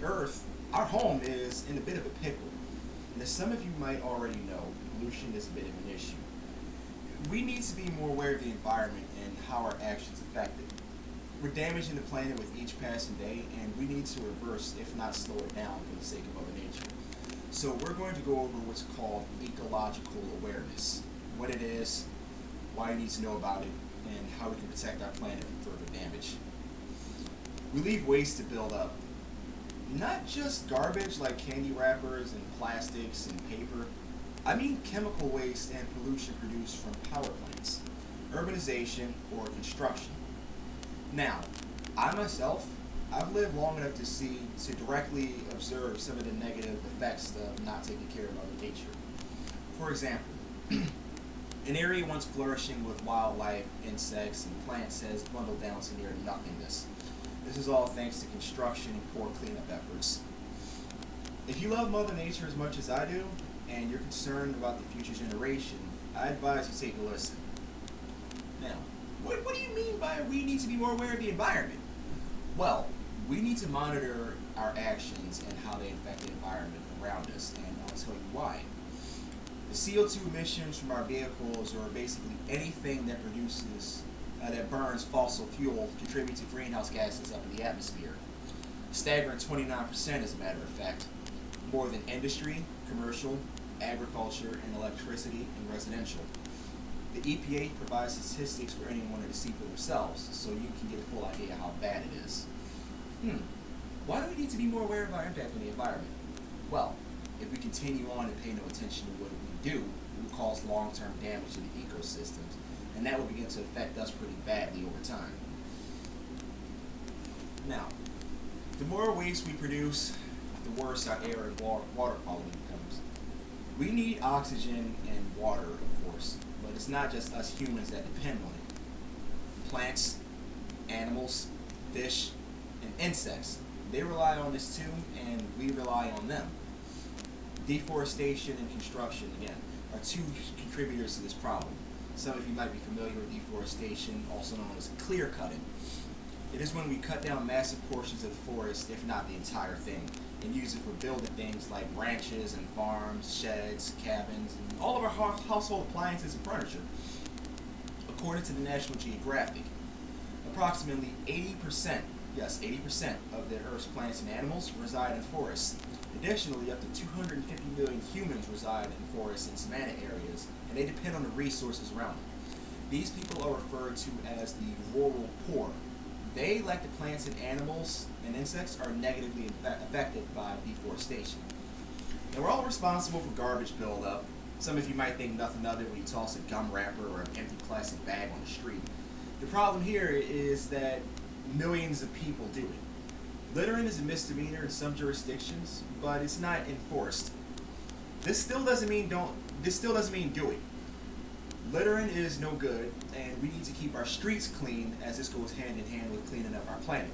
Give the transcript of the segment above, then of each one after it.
Earth, our home, is in a bit of a pickle. And as some of you might already know, pollution is a bit of an issue. We need to be more aware of the environment and how our actions affect it. We're damaging the planet with each passing day, and we need to reverse, if not slow it down, for the sake of Mother Nature. So we're going to go over what's called ecological awareness, what it is, why you need to know about it, and how we can protect our planet from further damage. We leave waste to build up. Not just garbage like candy wrappers and plastics and paper. I mean chemical waste and pollution produced from power plants, urbanization, or construction. Now, I myself, I've lived long enough to directly observe some of the negative effects of not taking care of Mother Nature. For example, an area once flourishing with wildlife, insects, and plants has dwindled down to near nothingness. This is all thanks to construction and poor cleanup efforts. If you love Mother Nature as much as I do, and you're concerned about the future generation, I advise you take a listen. Now, what do you mean by we need to be more aware of the environment? Well, we need to monitor our actions and how they affect the environment around us, and I'll tell you why. The CO2 emissions from our vehicles, or basically anything that that burns fossil fuel, contribute to greenhouse gases up in the atmosphere. A staggering 29%, as a matter of fact, more than industry, commercial, agriculture, and electricity, and residential. The EPA provides statistics for anyone to see for themselves, so you can get a full idea how bad it is. Why do we need to be more aware of our impact on the environment? Well, if we continue on and pay no attention to what we do, we will cause long-term damage to the ecosystems, and that will begin to affect us pretty badly over time. Now, the more waste we produce, the worse our air and water quality becomes. We need oxygen and water, of course, but it's not just us humans that depend on it. Plants, animals, fish, and insects, they rely on this too, and we rely on them. Deforestation and construction, again, are two contributors to this problem. Some of you might be familiar with deforestation, also known as clear cutting. It is when we cut down massive portions of the forest, if not the entire thing, and use it for building things like ranches and farms, sheds, cabins, and all of our household appliances and furniture. According to the National Geographic, approximately 80%, yes, 80% of the Earth's plants and animals reside in forests. Additionally, up to 250 million humans reside in forests and savanna areas, and they depend on the resources around them. These people are referred to as the rural poor. They, like the plants and animals and insects, are negatively affected by deforestation. Now, we're all responsible for garbage buildup. Some of you might think nothing of it when you toss a gum wrapper or an empty plastic bag on the street. The problem here is that millions of people do it. Littering is a misdemeanor in some jurisdictions, but it's not enforced. This still doesn't mean do it. Littering is no good, and we need to keep our streets clean, as this goes hand in hand with cleaning up our planet.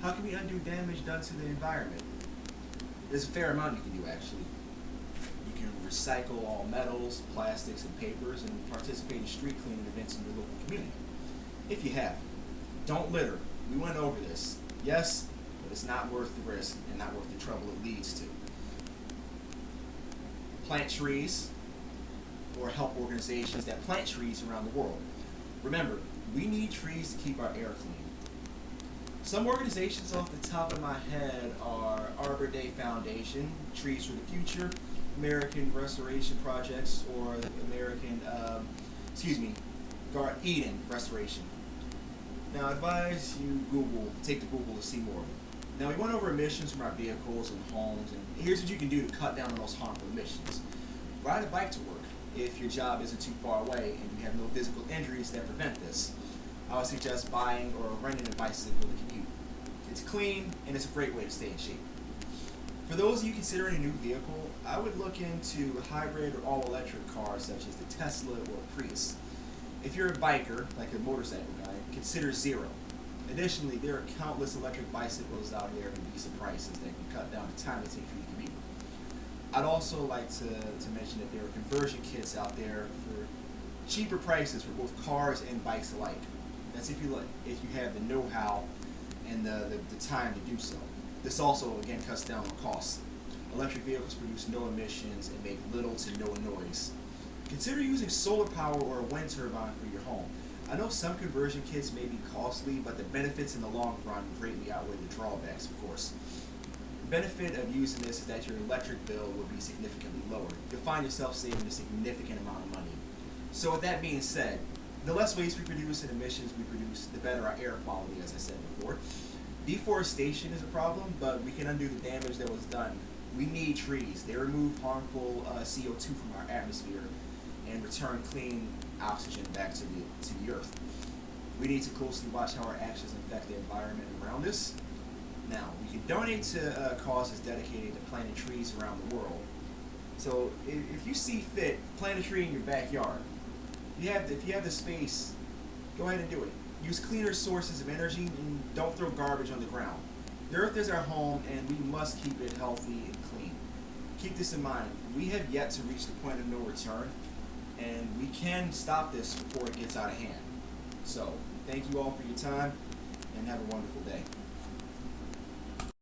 How can we undo damage done to the environment? There's a fair amount you can do, actually. You can recycle all metals, plastics, and papers, and participate in street cleaning events in your local community. If you have, don't litter. We went over this. Yes, but it's not worth the risk and not worth the trouble it leads to. Plant trees, or help organizations that plant trees around the world. Remember, we need trees to keep our air clean. Some organizations off the top of my head are Arbor Day Foundation, Trees for the Future, American Restoration Projects, or Eden Restoration. Now, I advise you take to Google to see more of it. Now, we went over emissions from our vehicles and homes, and here's what you can do to cut down on those harmful emissions. Ride a bike to work if your job isn't too far away and you have no physical injuries that prevent this. I would suggest buying or renting a bicycle to commute. It's clean, and it's a great way to stay in shape. For those of you considering a new vehicle, I would look into hybrid or all-electric cars such as the Tesla or Prius. If you're a biker, like a motorcycle guy, consider Zero. Additionally, there are countless electric bicycles out there at decent prices that can cut down the time it takes for you to commute. I'd also like to mention that there are conversion kits out there for cheaper prices for both cars and bikes alike. That's if you have the know-how and the time to do so. This also, again, cuts down on costs. Electric vehicles produce no emissions and make little to no noise. Consider using solar power or a wind turbine for your home. I know some conversion kits may be costly, but the benefits in the long run greatly outweigh the drawbacks, of course. The benefit of using this is that your electric bill will be significantly lower. You'll find yourself saving a significant amount of money. So with that being said, the less waste we produce and emissions we produce, the better our air quality, as I said before. Deforestation is a problem, but we can undo the damage that was done. We need trees. They remove harmful CO2 from our atmosphere and return clean oxygen back to the earth. We need to closely watch how our actions affect the environment around us. Now, we can donate to causes dedicated to planting trees around the world. So if you see fit, plant a tree in your backyard. If you have the space, go ahead and do it. Use cleaner sources of energy and don't throw garbage on the ground. The earth is our home and we must keep it healthy and clean. Keep this in mind. We have yet to reach the point of no return, and we can stop this before it gets out of hand. So, thank you all for your time and have a wonderful day.